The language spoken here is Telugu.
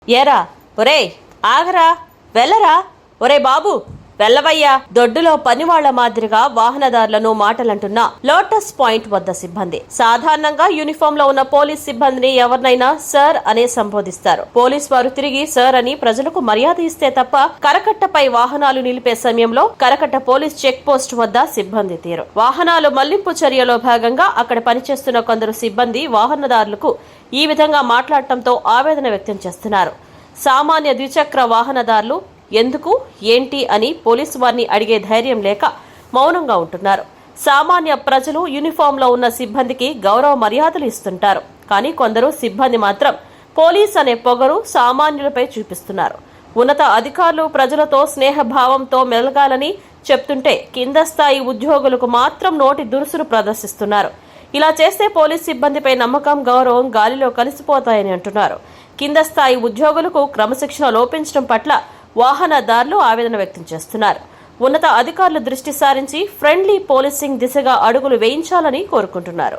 ఏరా, ఒరేయ్ ఆగరా, వెళ్ళరా, ఒరే బాబు వెళ్ళవయ్యా. దొడ్డులో పనివాళ్ల మాదిరిగా వాహనదారులను మాటలంటున్న లోటస్ పాయింట్ వద్ద సిబ్బంది. సాధారణంగా యూనిఫామ్ లో ఉన్న పోలీస్ సిబ్బందిని ఎవరినైనా సార్ అనే సంబోధిస్తారు. పోలీస్ వారు తిరిగి సార్ అని ప్రజలకు మర్యాద ఇస్తే తప్ప కరకట్టపై వాహనాలు నిలిపే సమయంలో కరకట్ట పోలీస్ చెక్ పోస్ట్ వద్ద సిబ్బంది తీరు. వాహనాలు మళ్లింపు చర్యలో భాగంగా అక్కడ పనిచేస్తున్న కొందరు సిబ్బంది వాహనదారులకు ఈ విధంగా మాట్లాడటంతో ఆవేదన వ్యక్తం చేస్తున్నారు. సామాన్య ద్విచక్ర వాహనదారులు ఎందుకు ఏంటి అని పోలీసు వారిని అడిగే ధైర్యం లేక మౌనంగా ఉంటున్నారు. సామాన్య ప్రజలు యూనిఫామ్లో ఉన్న సిబ్బందికి గౌరవ మర్యాదలు ఇస్తుంటారు. కానీ కొందరు సిబ్బంది మాత్రం పోలీస్ అనే పొగరు సామాన్యులపై చూపిస్తున్నారు. ఉన్నత అధికారులు ప్రజలతో స్నేహభావంతో మెలగాలని చెప్తుంటే కింద స్థాయి ఉద్యోగులకు మాత్రం నోటి దురుసులు ప్రదర్శిస్తున్నారు. ఇలా చేస్తే పోలీస్ సిబ్బందిపై నమ్మకం, గౌరవం గాలిలో కలిసిపోతాయని అంటున్నారు. కింద స్థాయి ఉద్యోగులకు క్రమశిక్షణ లోపించడం పట్ల వాహనదారులు ఆవేదన వ్యక్తం చేస్తున్నారు. ఉన్నత అధికారులు దృష్టి సారించి ఫ్రెండ్లీ పోలీసింగ్ దిశగా అడుగులు వేయించాలని కోరుకుంటున్నారు.